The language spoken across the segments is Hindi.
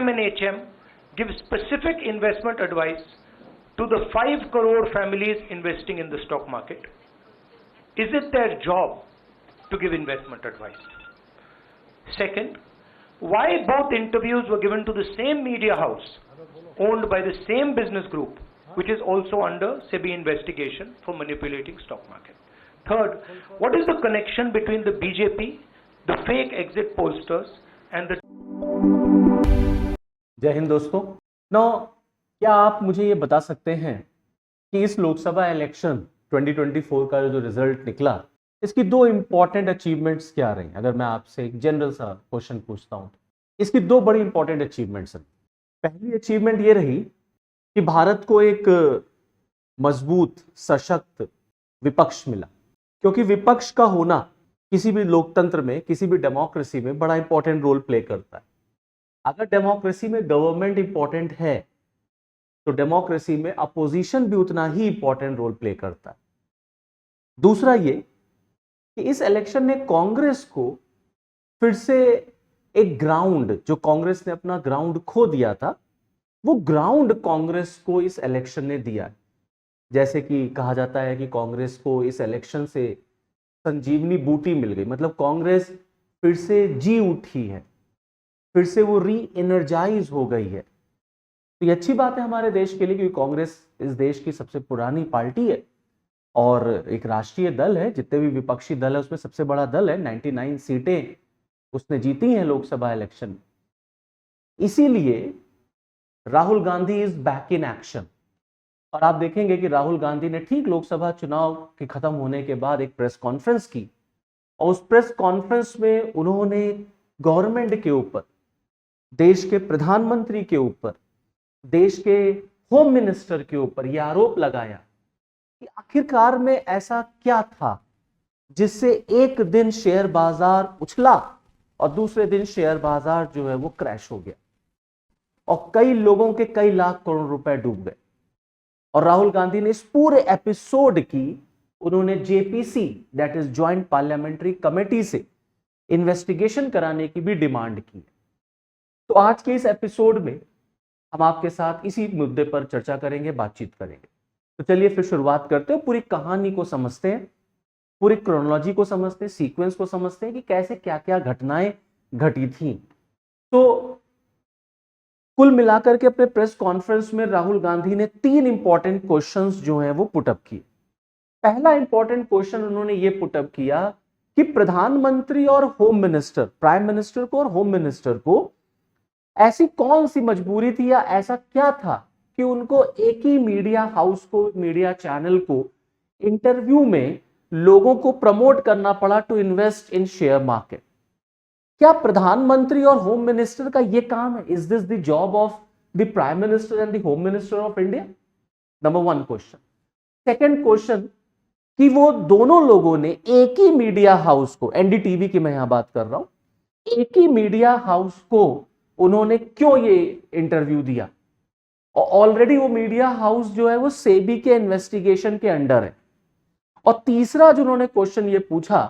PM and HM give specific investment advice to the 5 crore families investing in the stock market? Is it their job to give investment advice? Second, why both interviews were given to the same media house owned by the same business group, which is also under SEBI investigation for manipulating stock market? Third, what is the connection between the BJP, the fake exit pollsters and the... जय हिंद दोस्तों। नाउ क्या आप मुझे ये बता सकते हैं कि इस लोकसभा इलेक्शन 2024 का जो रिजल्ट निकला, इसकी दो इंपॉर्टेंट अचीवमेंट्स क्या रही? अगर मैं आपसे एक जनरल सा क्वेश्चन पूछता हूं, इसकी दो बड़ी इंपॉर्टेंट अचीवमेंट्स हैं। पहली अचीवमेंट ये रही कि भारत को एक मजबूत सशक्त विपक्ष मिला, क्योंकि विपक्ष का होना किसी भी लोकतंत्र में, किसी भी डेमोक्रेसी में बड़ा इंपॉर्टेंट रोल प्ले करता है। अगर डेमोक्रेसी में गवर्नमेंट इंपॉर्टेंट है तो डेमोक्रेसी में अपोजिशन भी उतना ही इंपॉर्टेंट रोल प्ले करता है। दूसरा ये कि इस इलेक्शन ने कांग्रेस को फिर से एक ग्राउंड, जो कांग्रेस ने अपना ग्राउंड खो दिया था, वो ग्राउंड कांग्रेस को इस इलेक्शन ने दिया। जैसे कि कहा जाता है कि कांग्रेस को इस इलेक्शन से संजीवनी बूटी मिल गई, मतलब कांग्रेस फिर से जी उठी है, फिर से वो री एनर्जाइज हो गई है। तो ये अच्छी बात है हमारे देश के लिए, क्योंकि कांग्रेस इस देश की सबसे पुरानी पार्टी है और एक राष्ट्रीय दल है। जितने भी विपक्षी दल है उसमें सबसे बड़ा दल है। 99 सीटें उसने जीती हैं लोकसभा इलेक्शन। इसीलिए Rahul Gandhi is back in action. और आप देखेंगे कि राहुल गांधी ने ठीक लोकसभा चुनाव के खत्म होने के बाद एक प्रेस कॉन्फ्रेंस की, और उस प्रेस कॉन्फ्रेंस में उन्होंने गवर्नमेंट के ऊपर, देश के प्रधानमंत्री के ऊपर, देश के होम मिनिस्टर के ऊपर यह आरोप लगाया कि आखिरकार में ऐसा क्या था जिससे एक दिन शेयर बाजार उछला और दूसरे दिन शेयर बाजार जो है वो क्रैश हो गया और कई लोगों के कई लाख करोड़ रुपए डूब गए। और राहुल गांधी ने इस पूरे एपिसोड की उन्होंने JPC, that is joint parliamentary committee, से इन्वेस्टिगेशन कराने की भी डिमांड की। तो आज के इस एपिसोड में हम आपके साथ इसी मुद्दे पर चर्चा करेंगे, बातचीत करेंगे। तो चलिए फिर शुरुआत करते हैं, पूरी कहानी को समझते हैं, पूरी क्रोनोलॉजी को समझते हैं, सीक्वेंस को समझते हैं कि कैसे क्या क्या घटनाएं घटी थी। तो कुल मिलाकर के अपने प्रेस कॉन्फ्रेंस में राहुल गांधी ने 3 इंपॉर्टेंट क्वेश्चंस जो हैं वो पुटअप किए। पहला इंपॉर्टेंट क्वेश्चन उन्होंने ये पुटअप किया कि प्रधानमंत्री और होम मिनिस्टर, प्राइम मिनिस्टर को और होम मिनिस्टर को ऐसी कौन सी मजबूरी थी या ऐसा क्या था कि उनको एक ही मीडिया हाउस को, मीडिया चैनल को इंटरव्यू में लोगों को प्रमोट करना पड़ा to invest in share market. क्या प्रधानमंत्री और होम मिनिस्टर का यह काम है? Is this the job of the prime minister and the home minister of India? Number 1 question. Second question कि वो दोनों लोगों ने एक ही मीडिया हाउस को, एनडीटीवी की मैं यहां बात कर रहा हूं, एक ही मीडिया हाउस को उन्होंने क्यों ये इंटरव्यू दिया? और ऑलरेडी वो मीडिया हाउस जो है वो सेबी के इन्वेस्टिगेशन के अंडर है। और तीसरा जो उन्होंने क्वेश्चन ये पूछा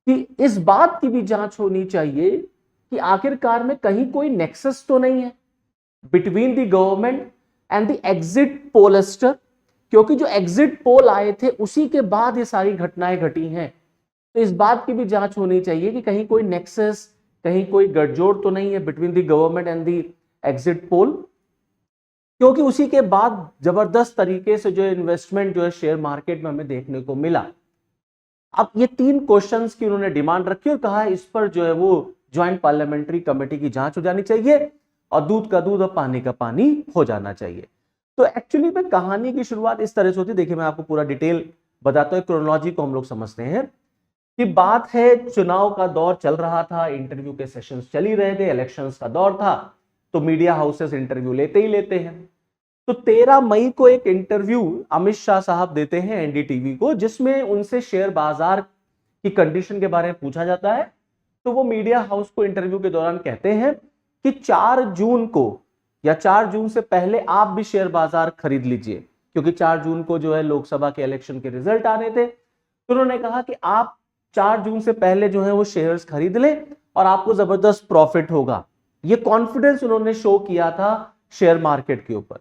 कि इस बात की भी जांच होनी चाहिए कि आखिरकार में कहीं कोई नेक्सस तो नहीं है between the government and the exit pollster, क्योंकि जो एग्जिट पोल आए थे उसी के बाद ये सारी घटनाएं घटी हैं। तो इस बात की भी जांच होनी चाहिए कि कहीं कोई नेक्सस, कहीं कोई गठजोड़ तो नहीं है between the government and the exit poll, क्योंकि उसी के बाद जबरदस्त तरीके से जो इन्वेस्टमेंट जो है शेयर मार्केट में हमें देखने को मिला। अब ये 3 क्वेश्चंस की उन्होंने डिमांड रखी और कहा इस पर जो है वो ज्वाइंट पार्लियामेंट्री कमेटी की जांच हो जानी चाहिए और दूध का दूध और पानी का पानी हो जाना चाहिए। तो एक्चुअली में कहानी की शुरुआत इस तरह से होती है। देखिए मैं आपको पूरा डिटेल बताता हूं, क्रोनोलॉजी को हम लोग समझते हैं कि बात है चुनाव का दौर चल रहा था, इंटरव्यू के सेशंस चल ही रहे थे, इलेक्शंस का दौर था, तो मीडिया हाउसेस इंटरव्यू लेते ही लेते हैं। तो 13 मई को एक इंटरव्यू अमित शाह साहब देते हैं एनडीटीवी को, जिसमें उनसे शेयर बाजार की कंडीशन के बारे में पूछा जाता है। तो वो मीडिया हाउस को इंटरव्यू के दौरान कहते हैं कि 4 जून को या 4 जून से पहले आप भी शेयर बाजार खरीद लीजिए, क्योंकि 4 जून को जो है लोकसभा के इलेक्शन के रिजल्ट आने थे। तो उन्होंने कहा कि आप 4 जून से पहले जो है वो शेयर्स खरीद लें और आपको जबरदस्त प्रॉफिट होगा। ये कॉन्फिडेंस उन्होंने शो किया था शेयर मार्केट के ऊपर।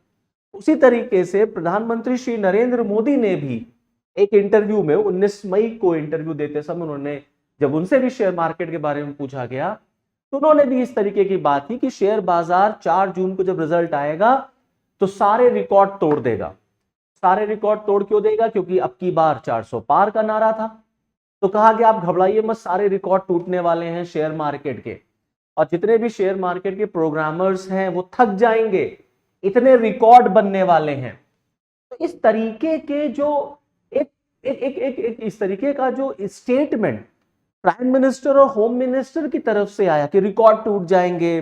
उसी तरीके से प्रधानमंत्री श्री नरेंद्र मोदी ने भी एक इंटरव्यू में 19 मई को इंटरव्यू देते समय उन्होंने, जब उनसे भी शेयर मार्केट के बारे में पूछा गया, तो उन्होंने भी इस तरीके की बात की कि शेयर बाजार 4 जून को जब रिजल्ट आएगा तो सारे रिकॉर्ड तोड़ देगा। सारे रिकॉर्ड तोड़ क्यों देगा? क्योंकि अब की बार 400 पार का नारा था। तो कहा कि आप घबराइए मत, सारे रिकॉर्ड टूटने वाले हैं शेयर मार्केट के, और जितने भी शेयर मार्केट के प्रोग्रामर्स हैं वो थक जाएंगे, इतने रिकॉर्ड बनने वाले हैं। तो इस तरीके के जो एक इस तरीके का जो स्टेटमेंट प्राइम मिनिस्टर और होम मिनिस्टर की तरफ से आया कि रिकॉर्ड टूट जाएंगे,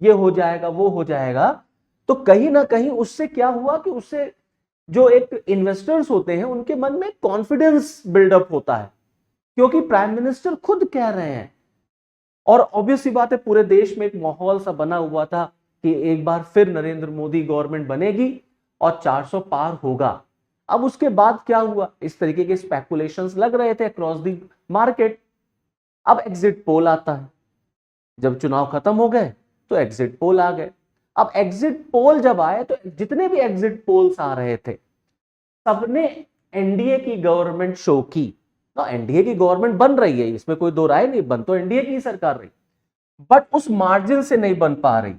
ये हो जाएगा, वो हो जाएगा, तो कहीं ना कहीं उससे क्या हुआ कि उससे जो एक इन्वेस्टर्स होते हैं उनके मन में कॉन्फिडेंस बिल्डअप होता है, क्योंकि प्राइम मिनिस्टर खुद कह रहे हैं। और ऑब्वियस सी बात है, पूरे देश में एक माहौल सा बना हुआ था कि एक बार फिर नरेंद्र मोदी गवर्नमेंट बनेगी और 400 पार होगा। अब उसके बाद क्या हुआ? इस तरीके के स्पेकुलेशंस लग रहे थे अक्रॉस द मार्केट। अब एग्जिट पोल आता है, जब चुनाव खत्म हो गए तो एग्जिट पोल आ गए। अब एग्जिट पोल जब आए तो जितने भी एग्जिट पोल्स आ रहे थे सबने एनडीए की गवर्नमेंट शो की। ना, एनडीए की गवर्नमेंट बन रही है, इसमें कोई दो राय नहीं, बन तो एनडीए की सरकार रही, बट उस मार्जिन से नहीं बन पा रही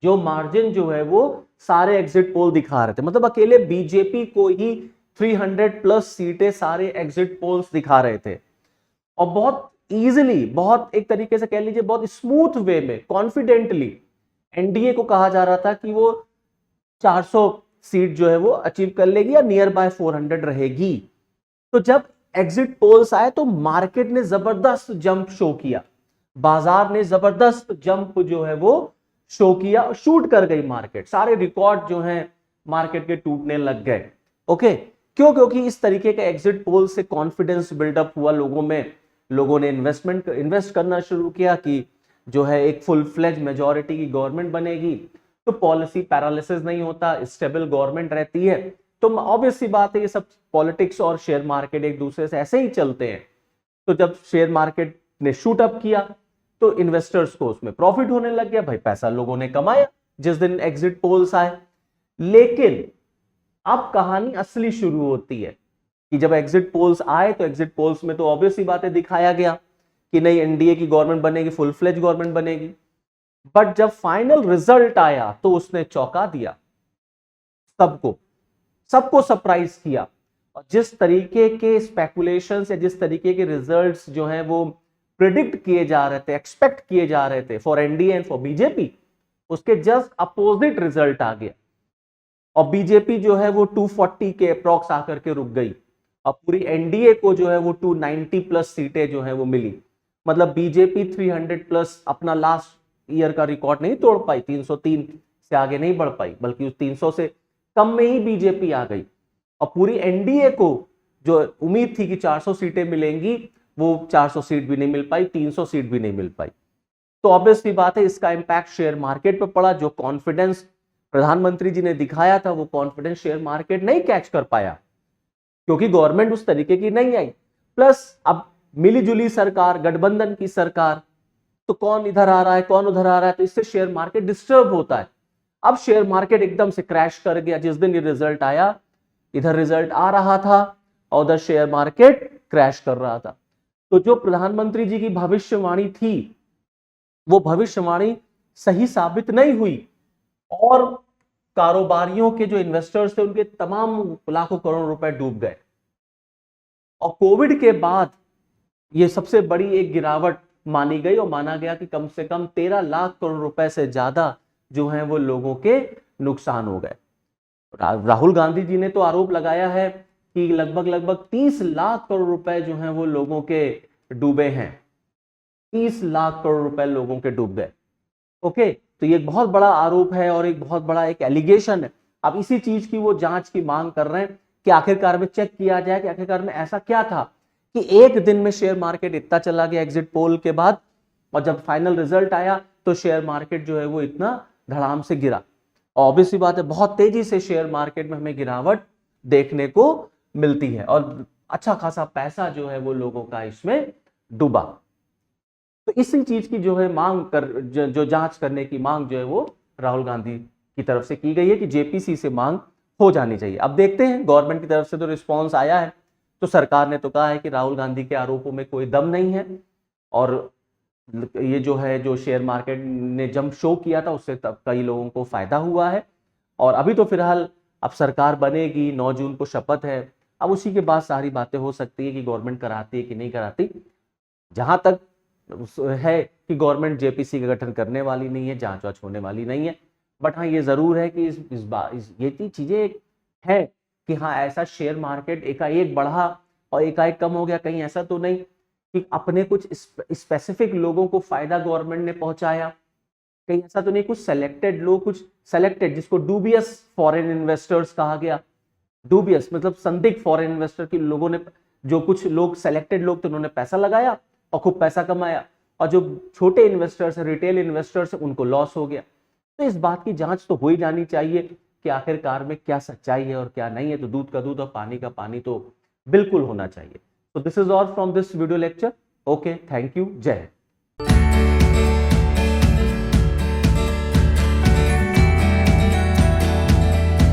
जो मार्जिन जो है वो सारे एग्जिट पोल दिखा रहे थे। मतलब अकेले बीजेपी को ही 300 प्लस सीटें सारे एग्जिट पोल्स दिखा रहे थे, और बहुत इजीली, बहुत एक तरीके से कह लीजिए बहुत स्मूथ वे में, कॉन्फिडेंटली एनडीए को कहा जा रहा था कि वो 400 सीट जो है वो अचीव कर लेगी या नियर बाय 400 रहेगी। तो जब एग्जिट पोल्स आए तो मार्केट ने जबरदस्त जंप शो किया, बाजार ने जबरदस्त जंप जो है वो शो किया, शूट कर गई मार्केट, सारे रिकॉर्ड जो हैं मार्केट के टूटने लग गए। ओके, क्यों? क्योंकि इस तरीके के एग्जिट पोल से कॉन्फिडेंस बिल्डअप हुआ लोगों में, लोगों ने इन्वेस्ट करना शुरू किया कि जो है एक फुल फ्लेज मेजॉरिटी की गवर्नमेंट बनेगी तो पॉलिसी पैरालिसिस नहीं होता, स्टेबल गवर्नमेंट रहती है। तो ऑब्वियस सी बात है, ये सब पॉलिटिक्स और शेयर मार्केट एक दूसरे से ऐसे ही चलते हैं। तो जब शेयर मार्केट ने शूट अप किया तो इन्वेस्टर्स को उसमें प्रॉफिट होने लग गया, भाई पैसा लोगों ने कमाया जिस दिन एग्जिट पोल्स आए। लेकिन अब कहानी असली शुरू होती है कि जब एग्जिट पोल्स आए तो एग्जिट पोल्स में तो ऑब्वियस सी बातें दिखाया गया कि नहीं, एनडीए की गवर्नमेंट बनेगी, फुल फ्लेज गवर्नमेंट बनेगी। बट जब फाइनल रिजल्ट आया तो उसने चौंका दिया सबको सरप्राइज किया। और जिस तरीके के स्पेकुलेशंस या जिस तरीके के रिजल्ट्स जो हैं वो प्रिडिक्ट किए जा रहे थे, एक्सपेक्ट किए जा रहे थे for NDA and for BJP, उसके जस्ट अपोजिट रिजल्ट आ गया। और बीजेपी जो है वो 240 के अप्रॉक्स आकर के रुक गई, और पूरी एनडीए को जो है वो 290 प्लस सीटें जो है वो मिली। मतलब बीजेपी 300 प्लस अपना लास्ट ईयर का रिकॉर्ड नहीं तोड़ पाई, 303 से आगे नहीं बढ़ पाई, बल्कि उस 300 से कम में ही बीजेपी आ गई। और पूरी एनडीए को जो उम्मीद थी कि 400 सीटें मिलेंगी, वो 400 सीट भी नहीं मिल पाई, 300 सीट भी नहीं मिल पाई। तो ऑब्वियसली बात है, इसका इंपैक्ट शेयर मार्केट पर पड़ा। जो कॉन्फिडेंस प्रधानमंत्री जी ने दिखाया था वो कॉन्फिडेंस शेयर मार्केट नहीं कैच कर पाया, क्योंकि गवर्नमेंट उस तरीके की नहीं आई। प्लस अब मिलीजुली सरकार, गठबंधन की सरकार, तो कौन इधर आ रहा है, कौन उधर आ रहा है, तो इससे शेयर मार्केट डिस्टर्ब होता है। अब शेयर मार्केट एकदम से क्रैश कर गया जिस दिन ये रिजल्ट आया। इधर रिजल्ट आ रहा था और उधर शेयर मार्केट क्रैश कर रहा था। तो जो प्रधानमंत्री जी की भविष्यवाणी थी वो भविष्यवाणी सही साबित नहीं हुई, और कारोबारियों के जो इन्वेस्टर्स थे उनके तमाम लाखों करोड़ रुपए डूब गए। और कोविड के बाद ये सबसे बड़ी एक गिरावट मानी गई, और माना गया कि कम से कम 13 लाख करोड़ रुपए से ज्यादा जो हैं वो लोगों के नुकसान हो गए। राहुल गांधी जी ने तो आरोप लगाया है कि लगभग 30 लाख करोड़ रुपए जो हैं वो लोगों के डूबे हैं, 30 लाख करोड़ रुपए लोगों के डूब गए। ओके, तो ये एक बहुत बड़ा आरोप है और एक बहुत बड़ा एक एलिगेशन है। अब इसी चीज की वो जांच की मांग कर रहे हैं कि आखिरकार में चेक किया जाए कि आखिरकार में ऐसा क्या था कि एक दिन में शेयर मार्केट इतना चला गया एग्जिट पोल के बाद, और जब फाइनल रिजल्ट आया तो शेयर मार्केट जो है वो इतना धड़ाम से गिरा। ऑब्वियसली बात है, बहुत तेजी से शेयर मार्केट में हमें गिरावट देखने को मिलती है, और अच्छा खासा पैसा जो है वो लोगों का इसमें डूबा। तो तो इसी चीज की जो है मांग जो जांच करने की मांग जो है वो राहुल गांधी की तरफ से की गई है कि जेपीसी से मांग हो जानी चाहिए। अब देखते हैं गवर्नमेंट की तरफ से तो रिस्पॉन्स आया है, तो सरकार ने तो कहा है कि राहुल गांधी के आरोपों में कोई दम नहीं है, और ये जो है जो शेयर मार्केट ने जंप शो किया था उससे तब कई लोगों को फायदा हुआ है। और अभी तो फिलहाल अब सरकार बनेगी, 9 जून को शपथ है, अब उसी के बाद सारी बातें हो सकती है कि गवर्नमेंट कराती है कि नहीं कराती। जहां तक है कि गवर्नमेंट जेपीसी का गठन करने वाली नहीं है, जांच वाच होने वाली नहीं है, बट हाँ ये जरूर है कि ये चीजें है कि हाँ ऐसा शेयर मार्केट एकाएक बढ़ा और एकाएक कम हो गया, कहीं ऐसा तो नहीं कि अपने कुछ स्पेसिफिक लोगों को फायदा गवर्नमेंट ने पहुंचाया, कहीं ऐसा तो नहीं कुछ सेलेक्टेड लोग, कुछ सेलेक्टेड जिसको डूबियस फॉरेन इन्वेस्टर्स कहा गया, डूबियस मतलब संदिग्ध फॉरेन इन्वेस्टर के लोगों ने, जो कुछ लोग सेलेक्टेड लोग थे उन्होंने पैसा लगाया और खूब पैसा कमाया, और जो छोटे इन्वेस्टर्स हैं, रिटेल इन्वेस्टर्स हैं, उनको लॉस हो गया। तो इस बात की जांच तो हो ही जानी चाहिए कि आखिरकार में क्या सच्चाई है और क्या नहीं है। तो दूध का दूध और पानी का पानी तो बिल्कुल होना चाहिए। तो this is all from this video lecture. Okay, thank you, जय हिंद।